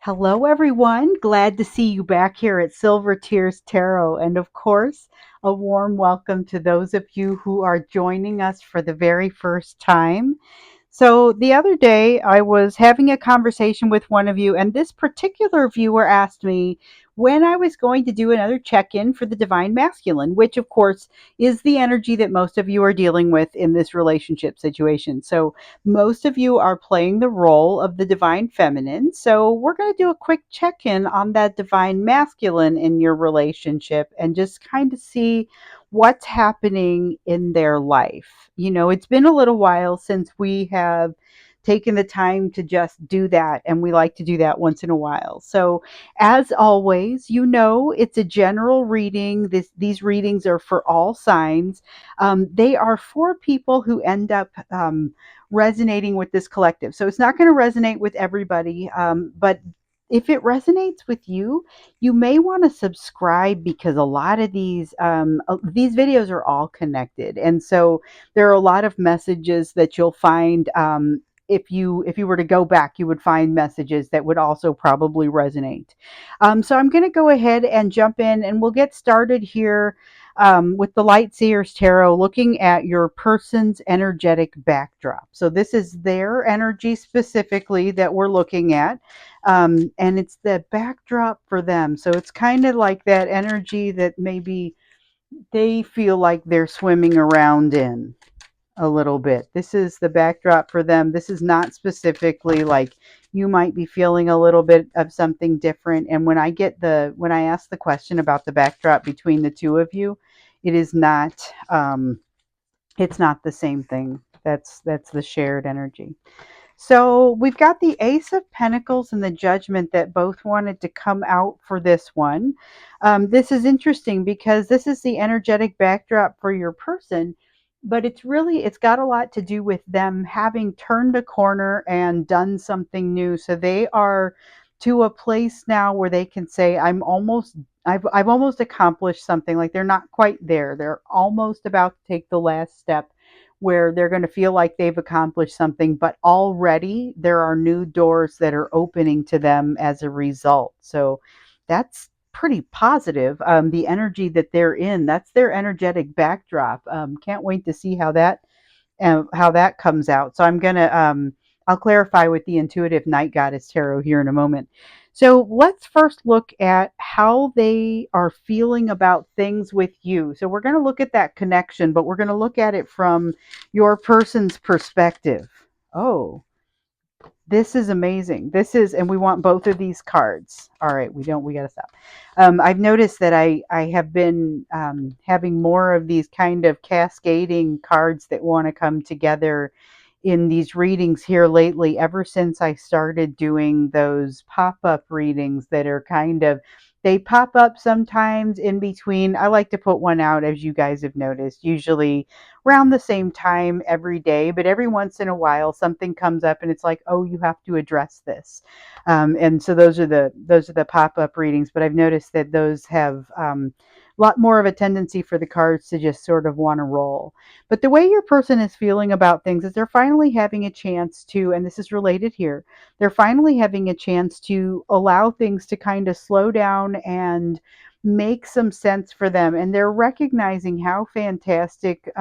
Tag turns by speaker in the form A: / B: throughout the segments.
A: Hello, everyone. Glad to see you back here at Silver Tears Tarot. And of course, a warm welcome to those of you who are joining us for the very first time. So, the other day, I was having a conversation with one of you, and this particular viewer asked me when I was going to do another check in for the Divine Masculine, which, of course, is the energy that most of you are dealing with in this relationship situation. So, most of you are playing the role of the Divine Feminine. So, we're going to do a quick check in on that Divine Masculine in your relationship and just kind of see what's happening in their life. It's been a little while since we have taken the time to just do that, and we like to do that once in a while. So, as always, it's a general reading. These readings are for all signs. They are for people who end up resonating with this collective. So it's not going to resonate with everybody, but if it resonates with you, you may want to subscribe because a lot of these videos are all connected, and so there are a lot of messages that you'll find. If you were to go back, you would find messages that would also probably resonate. So I'm going to go ahead and jump in, and we'll get started here with the Light Seers Tarot, looking at your person's energetic backdrop. So this is their energy specifically that we're looking at, and it's the backdrop for them. So it's kind of like that energy that maybe they feel like they're swimming around in a little bit. This is the backdrop for them. This is not specifically like you might be feeling a little bit of something different. And when I ask the question about the backdrop between the two of you, it is not it's not the same thing. That's the shared energy. So we've got the Ace of Pentacles and the Judgment that both wanted to come out for this one. This is interesting because this is the energetic backdrop for your person, but it's got a lot to do with them having turned a corner and done something new. So they are to a place now where they can say, I've almost accomplished something. Like they're not quite there. They're almost about to take the last step where they're going to feel like they've accomplished something, but already there are new doors that are opening to them as a result. So that's pretty positive. The energy that they're in, that's their energetic backdrop. Can't wait to see how that comes out. So I'll clarify with the Intuitive Night Goddess Tarot here in a moment. So let's first look at how they are feeling about things with you. So we're going to look at that connection, but we're going to look at it from your person's perspective. Oh, this is amazing. And we want both of these cards. All right, we got to stop. I've noticed that I have been having more of these kind of cascading cards that want to come together in these readings here lately, ever since I started doing those pop-up readings that are they pop up sometimes in between. I like to put one out, as you guys have noticed, usually around the same time every day, but every once in a while something comes up and it's like, oh, you have to address this. And so those are the pop-up readings, but I've noticed that those have a lot more of a tendency for the cards to just sort of want to roll. But the way your person is feeling about things is they're finally having a chance to, and this is related here, they're finally having a chance to allow things to kind of slow down and make some sense for them. And they're recognizing how fantastic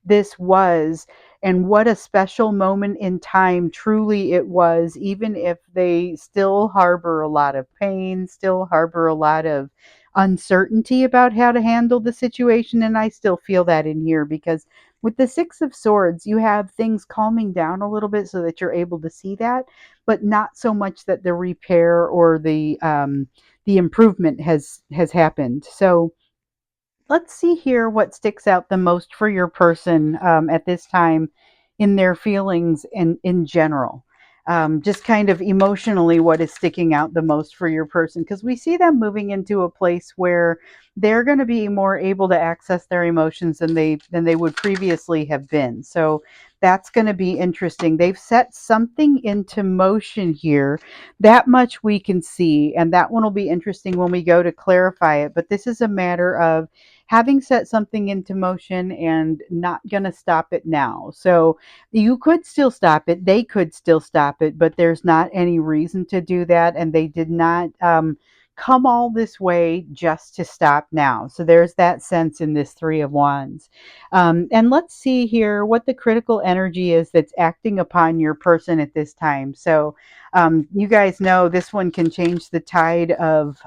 A: this was, and what a special moment in time truly it was, even if they still harbor a lot of pain, still harbor a lot of uncertainty about how to handle the situation. And I still feel that in here, because with the Six of Swords, you have things calming down a little bit so that you're able to see that, but not so much that the repair or the improvement has happened. So let's see here what sticks out the most for your person at this time in their feelings and in general. Just kind of emotionally, what is sticking out the most for your person? Because we see them moving into a place where they're going to be more able to access their emotions than they would previously have been. So that's going to be interesting. They've set something into motion here. That much we can see, and that one will be interesting when we go to clarify it. But this is a matter of having set something into motion and not going to stop it now. So you could still stop it. They could still stop it, but there's not any reason to do that. And they did not come all this way just to stop now. So there's that sense in this Three of Wands. And let's see here what the critical energy is that's acting upon your person at this time. So you guys know this one can change the tide of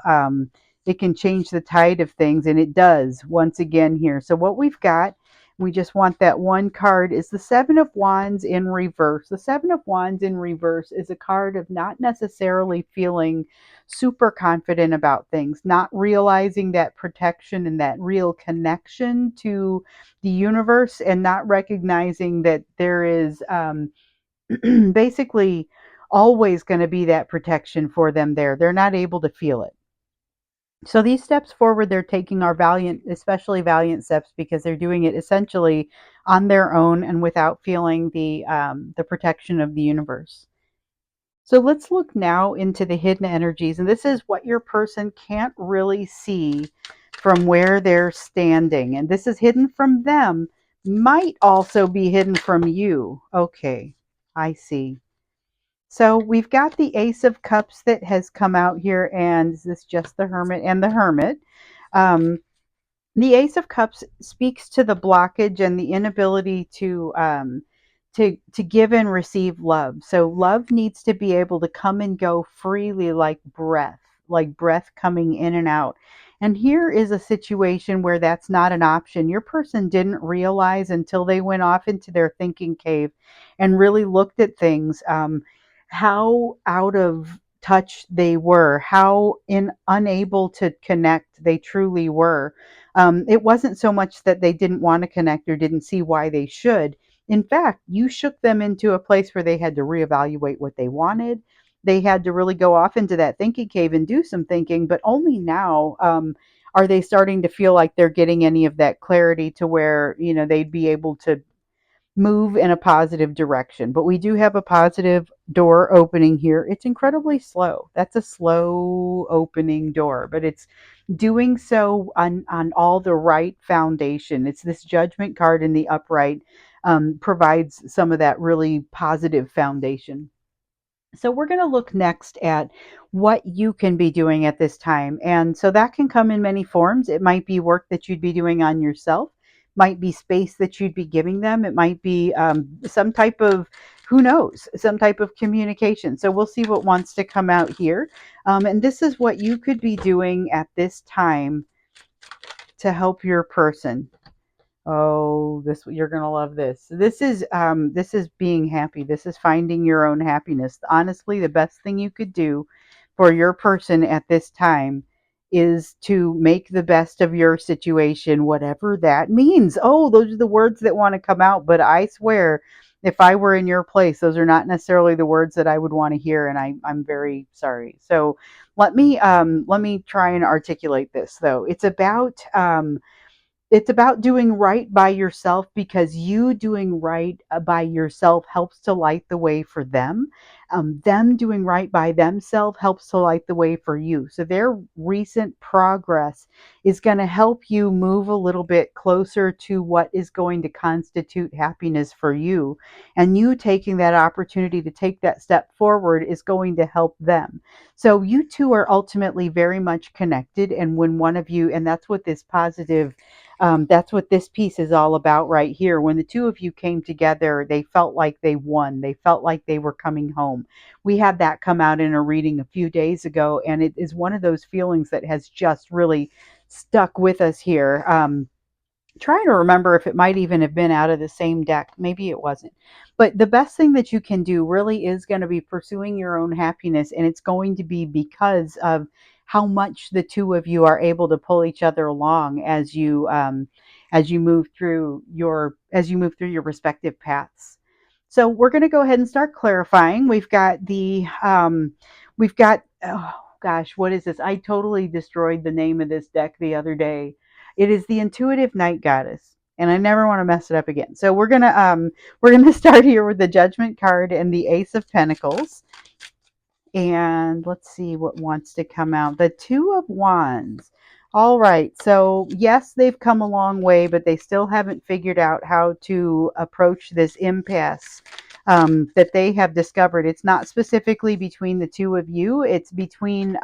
A: it can change the tide of things, and it does once again here. So what we've got, we just want that one card, is the Seven of Wands in reverse. The Seven of Wands in reverse is a card of not necessarily feeling super confident about things, not realizing that protection and that real connection to the universe, and not recognizing that there is basically always going to be that protection for them there. They're not able to feel it. So these steps forward they're taking are valiant, especially valiant steps, because they're doing it essentially on their own and without feeling the protection of the universe. So let's look now into the hidden energies, and this is what your person can't really see from where they're standing, and this is hidden from them, might also be hidden from you. Okay, I see. So we've got the Ace of Cups that has come out here, and is this just the Hermit and the Hermit? Um, the Ace of Cups speaks to the blockage and the inability to give and receive love. So love needs to be able to come and go freely, like breath coming in and out. And here is a situation where that's not an option. Your person didn't realize until they went off into their thinking cave and really looked at things, how out of touch they were, how unable to connect they truly were. It wasn't so much that they didn't want to connect or didn't see why they should. In fact, you shook them into a place where they had to reevaluate what they wanted. They had to really go off into that thinking cave and do some thinking, but only now are they starting to feel like they're getting any of that clarity to where, they'd be able to move in a positive direction. But we do have a positive door opening here. It's incredibly slow. That's a slow opening door, but it's doing so on all the right foundation. It's this Judgment card in the upright, provides some of that really positive foundation. So we're going to look next at what you can be doing at this time. And so that can come in many forms. It might be work that you'd be doing on yourself, might be space that you'd be giving them. It might be some type of, who knows, some type of communication. So we'll see what wants to come out here. And this is what you could be doing at this time to help your person. Oh, this, you're gonna love this. This is being happy. This is finding your own happiness. Honestly, the best thing you could do for your person at this time is to make the best of your situation, whatever that means. Oh, those are the words that want to come out, but I swear, if I were in your place, those are not necessarily the words that I would want to hear, and I'm very sorry. So let me try and articulate this though. It's about doing right by yourself, because you doing right by yourself helps to light the way for them. Them doing right by themselves helps to light the way for you. So their recent progress is going to help you move a little bit closer to what is going to constitute happiness for you. And you taking that opportunity to take that step forward is going to help them. So you two are ultimately very much connected. And when one of you, and that's what this piece is all about right here. When the two of you came together, they felt like they won. They felt like they were coming home. We had that come out in a reading a few days ago, and it is one of those feelings that has just really stuck with us here. Trying to remember if it might even have been out of the same deck. Maybe it wasn't. But the best thing that you can do really is going to be pursuing your own happiness. And it's going to be because of how much the two of you are able to pull each other along as you move through your respective paths. So we're going to go ahead and start clarifying. We've got, oh gosh, what is this? I totally destroyed the name of this deck the other day. It is the Intuitive Night Goddess, and I never want to mess it up again. So we're gonna start here with the Judgment card and the Ace of Pentacles, and let's see what wants to come out. The Two of Wands. All right. So, yes, they've come a long way, but they still haven't figured out how to approach this impasse that they have discovered. It's not specifically between the two of you, it's between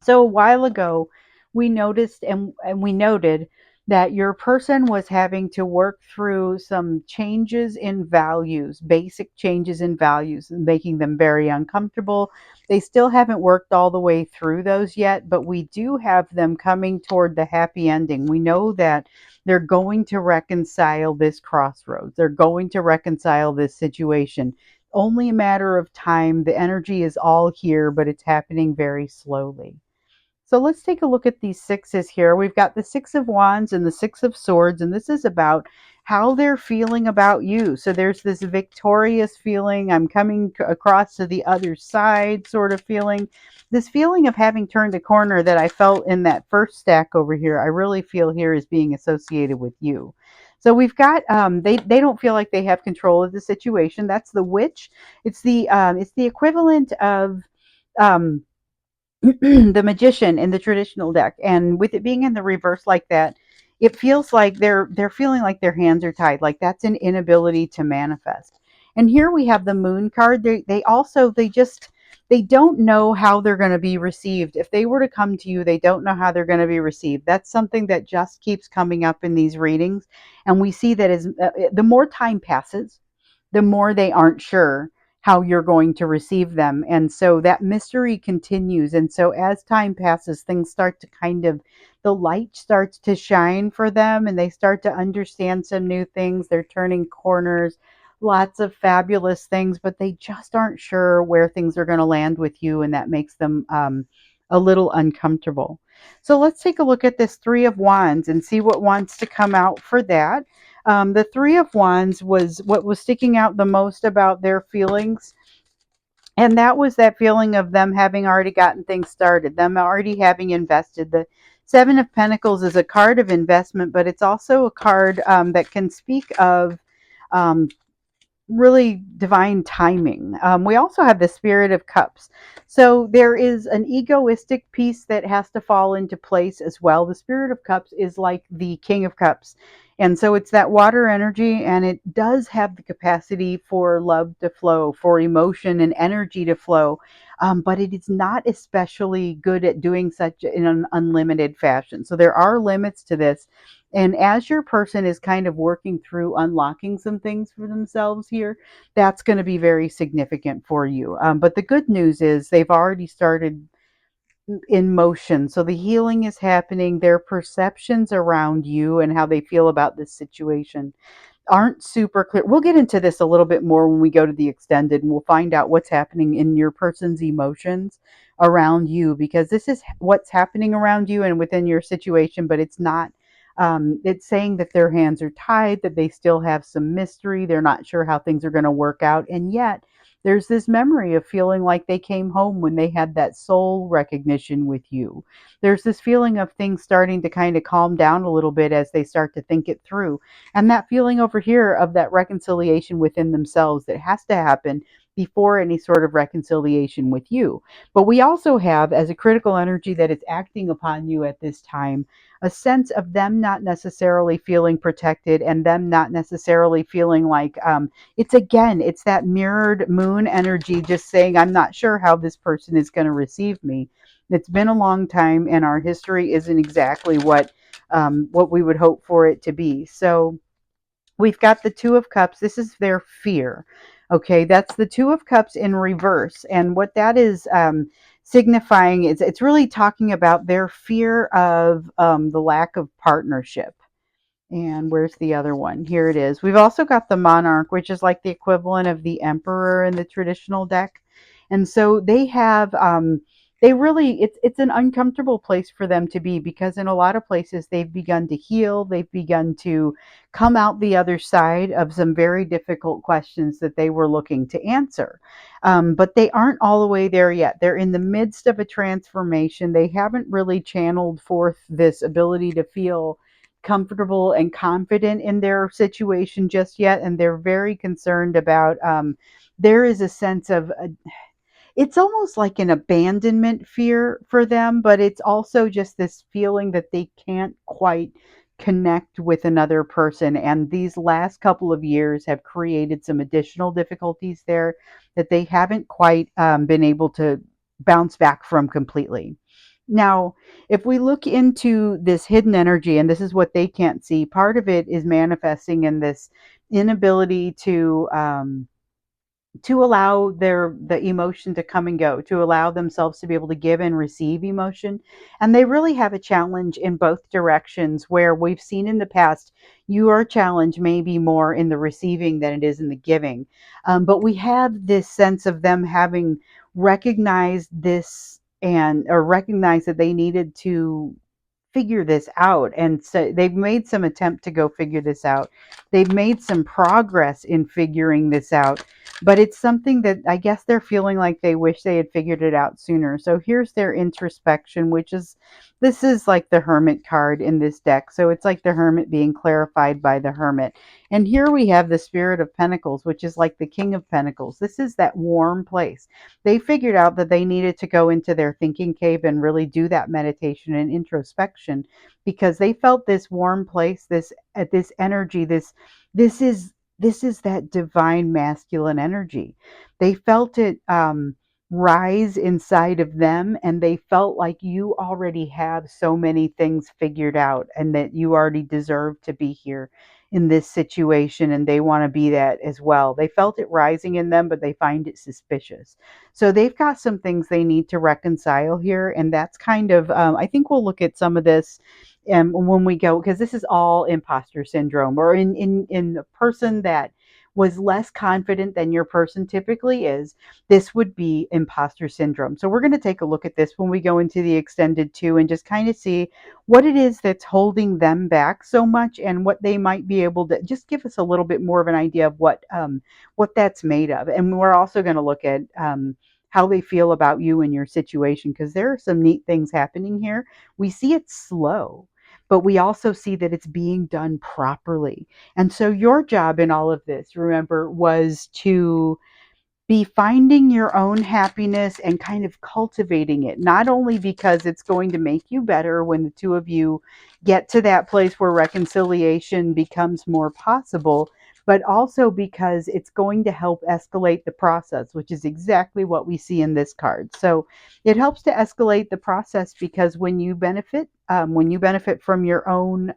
A: so a while ago, we noticed and we noted that your person was having to work through some changes in values, basic changes in values, making them very uncomfortable. They still haven't worked all the way through those yet, but we do have them coming toward the happy ending. We know that they're going to reconcile this crossroads. They're going to reconcile this situation. Only a matter of time. The energy is all here, but it's happening very slowly. So let's take a look at these sixes here. We've got the Six of Wands and the Six of Swords, and this is about how they're feeling about you. So there's this victorious feeling, I'm coming across to the other side sort of feeling. This feeling of having turned a corner that I felt in that first stack over here, I really feel here is being associated with you. So we've got they don't feel like they have control of the situation. That's the Witch. It's the equivalent of um, the Magician in the traditional deck, and with it being in the reverse like that, it feels like they're feeling like their hands are tied, like that's an inability to manifest. And here we have the Moon card. They don't know how they're going to be received. If they were to come to you, they don't know how they're going to be received. That's something that just keeps coming up in these readings, and we see that as the more time passes, the more they aren't sure how you're going to receive them. And so that mystery continues. And so as time passes, things start to the light starts to shine for them and they start to understand some new things. They're turning corners, lots of fabulous things, but they just aren't sure where things are going to land with you. And that makes them a little uncomfortable. So let's take a look at this Three of Wands and see what wants to come out for that. The Three of Wands was what was sticking out the most about their feelings. And that was that feeling of them having already gotten things started, them already having invested. The Seven of Pentacles is a card of investment, but it's also a card that can speak of um, really divine timing. We also have the Spirit of Cups. So there is an egoistic piece that has to fall into place as well. The Spirit of Cups is like the King of Cups. And so it's that water energy, and it does have the capacity for love to flow, for emotion and energy to flow. But it is not especially good at doing such in an unlimited fashion. So there are limits to this, and as your person is kind of working through unlocking some things for themselves here, that's going to be very significant for you. But the good news is they've already started in motion. So the healing is happening. Their perceptions around you and how they feel about this situation aren't super clear. We'll get into this a little bit more when we go to the extended, and we'll find out what's happening in your person's emotions around you, because this is what's happening around you and within your situation, but it's not. It's saying that their hands are tied, that they still have some mystery. They're not sure how things are going to work out. And yet, there's this memory of feeling like they came home when they had that soul recognition with you. There's this feeling of things starting to kind of calm down a little bit as they start to think it through, and that feeling over here of that reconciliation within themselves that has to happen before any sort of reconciliation with you. But we also have, as a critical energy that is acting upon you at this time, a sense of them not necessarily feeling protected and them not necessarily feeling like it's that mirrored moon energy just saying, I'm not sure how this person is going to receive me. It's been a long time, and our history isn't exactly what we would hope for it to be. So we've got the Two of Cups. This is their fear. Okay, that's the Two of Cups in reverse. And what that is signifying is it's really talking about their fear of the lack of partnership. And where's the other one? Here it is. We've also got the Monarch, which is like the equivalent of the Emperor in the traditional deck. And so they really, it's an uncomfortable place for them to be, because in a lot of places they've begun to heal, they've begun to come out the other side of some very difficult questions that they were looking to answer. But they aren't all the way there yet. They're in the midst of a transformation. They haven't really channeled forth this ability to feel comfortable and confident in their situation just yet, and they're very concerned about there is a sense of it's almost like an abandonment fear for them, but it's also just this feeling that they can't quite connect with another person. And these last couple of years have created some additional difficulties there that they haven't quite been able to bounce back from completely. Now, if we look into this hidden energy, and this is what they can't see, part of it is manifesting in this inability to allow the emotion to come and go, to allow themselves to be able to give and receive emotion. And they really have a challenge in both directions, where we've seen in the past your challenge may be more in the receiving than it is in the giving. But we have this sense of them having recognized this, and or recognized that they needed to figure this out. And so they've made some attempt to go figure this out. They've made some progress in figuring this out, but it's something that I guess they're feeling like they wish they had figured it out sooner. So here's their introspection, which is, this is like the Hermit card in this deck. So it's like the Hermit being clarified by the Hermit. And here we have the Spirit of Pentacles, which is like the King of Pentacles. This is that warm place. They figured out that they needed to go into their thinking cave and really do that meditation and introspection, because they felt this warm place, this energy, this is this is that divine masculine energy. They felt it rise inside of them, and they felt like you already have so many things figured out, and that you already deserve to be here in this situation, and they want to be that as well. They felt it rising in them, but they find it suspicious. So they've got some things they need to reconcile here, and that's kind of I think we'll look at some of this when we go, because this is all imposter syndrome, or in the person that was less confident than your person typically is. This would be imposter syndrome. So we're going to take a look at this when we go into the extended two, and just kind of see what it is that's holding them back so much, and what they might be able to just give us a little bit more of an idea of what that's made of. And we're also going to look at how they feel about you and your situation, because there are some neat things happening here. We see it slow, but we also see that it's being done properly. And so your job in all of this, remember, was to be finding your own happiness and kind of cultivating it, not only because it's going to make you better when the two of you get to that place where reconciliation becomes more possible, but also because it's going to help escalate the process, which is exactly what we see in this card. So it helps to escalate the process, because when you benefit from your own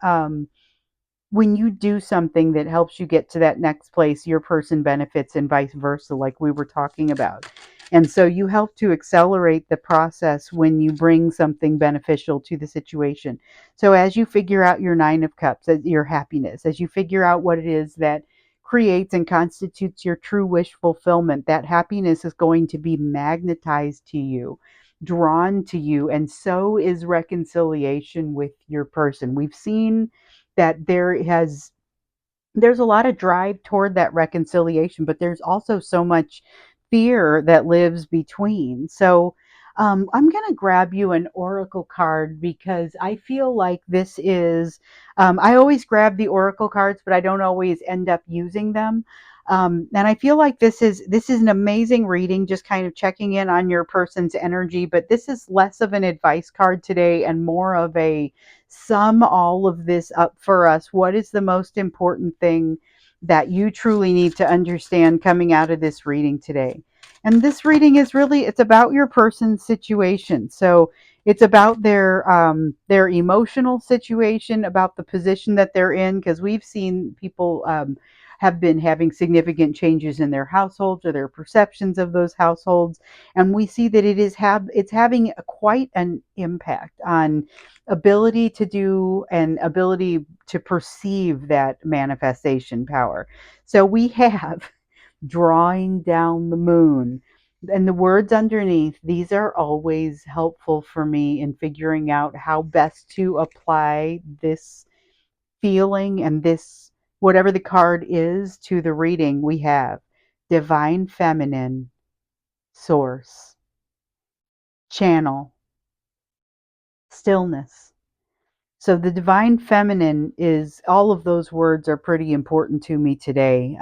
A: when you do something that helps you get to that next place, your person benefits, and vice versa, like we were talking about. And so you help to accelerate the process when you bring something beneficial to the situation. So as you figure out your Nine of Cups, your happiness, as you figure out what it is that creates and constitutes your true wish fulfillment, that happiness is going to be magnetized to you, drawn to you, and so is reconciliation with your person. We've seen that there's a lot of drive toward that reconciliation, but there's also so much fear that lives between. So I'm going to grab you an oracle card, because I feel like this is, I always grab the oracle cards, but I don't always end up using them. And I feel like this is an amazing reading, just kind of checking in on your person's energy. But this is less of an advice card today and more of a sum all of this up for us. What is the most important thing that you truly need to understand coming out of this reading today? And this reading is really, it's about your person's situation. So it's about their emotional situation, about the position that they're in, because we've seen people have been having significant changes in their households or their perceptions of those households, and we see that it's having quite an impact on ability to do and ability to perceive that manifestation power. So we have drawing down the moon. And the words underneath, these are always helpful for me in figuring out how best to apply this feeling and this, whatever the card is, to the reading. We have divine feminine, source, channel, stillness. So the divine feminine is, all of those words are pretty important to me today.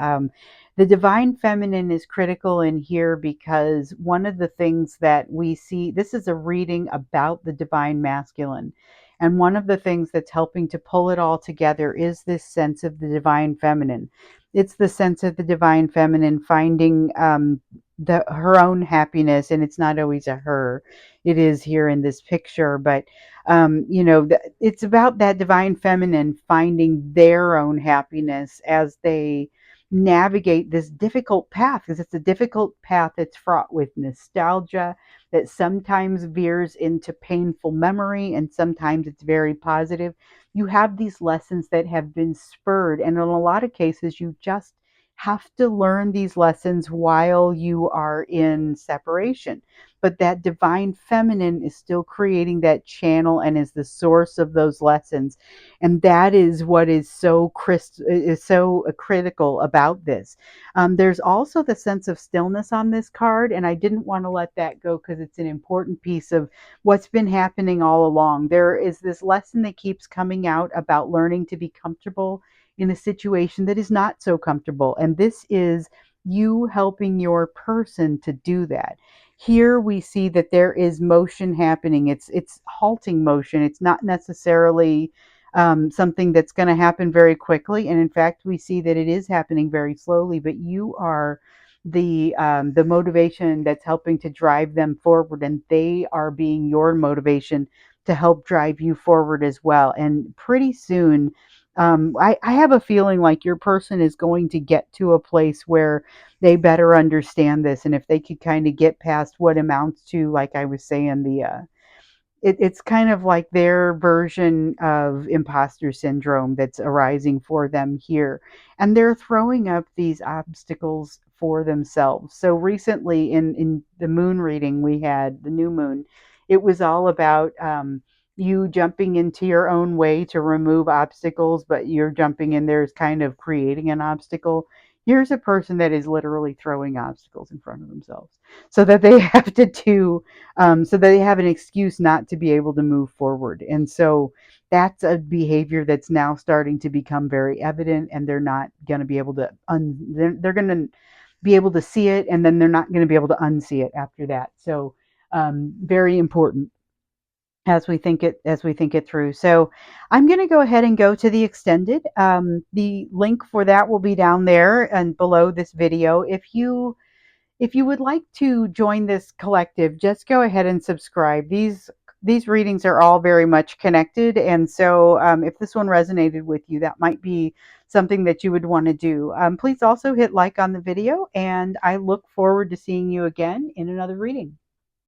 A: The divine feminine is critical in here because one of the things that we see, this is a reading about the divine masculine. And one of the things that's helping to pull it all together is this sense of the divine feminine. It's the sense of the divine feminine finding her own happiness, and it's not always a her. It is here in this picture, but it's about that divine feminine finding their own happiness as they navigate this difficult path, because it's a difficult path that's fraught with nostalgia, that sometimes veers into painful memory, and sometimes it's very positive. You have these lessons that have been spurred, and in a lot of cases, you just have to learn these lessons while you are in separation. But that divine feminine is still creating that channel and is the source of those lessons. And that is what is so critical about this. There's also the sense of stillness on this card, and I didn't want to let that go because it's an important piece of what's been happening all along. There is this lesson that keeps coming out about learning to be comfortable in a situation that is not so comfortable, and this is you helping your person to do that. Here we see that there is motion happening. It's halting motion. It's not necessarily something that's going to happen very quickly. And in fact, we see that it is happening very slowly. But you are the motivation that's helping to drive them forward, and they are being your motivation to help drive you forward as well. And pretty soon, I have a feeling like your person is going to get to a place where they better understand this. And if they could kind of get past what amounts to, like I was saying, it's kind of like their version of imposter syndrome that's arising for them here. And they're throwing up these obstacles for themselves. So recently in the moon reading we had, the new moon, it was all about you jumping into your own way to remove obstacles, but you're jumping in there as kind of creating an obstacle. Here's a person that is literally throwing obstacles in front of themselves so that they have to do so they have an excuse not to be able to move forward. And so that's a behavior that's now starting to become very evident, and they're not going to be able to they're going to be able to see it, and then they're not going to be able to unsee it after that. So very important as we think it through. So I'm going to go ahead and go to the extended. The link for that will be down there and below this video. If you would like to join this collective, just go ahead and subscribe. These readings are all very much connected, and so if this one resonated with you, that might be something that you would want to do. Please also hit like on the video, and I look forward to seeing you again in another reading.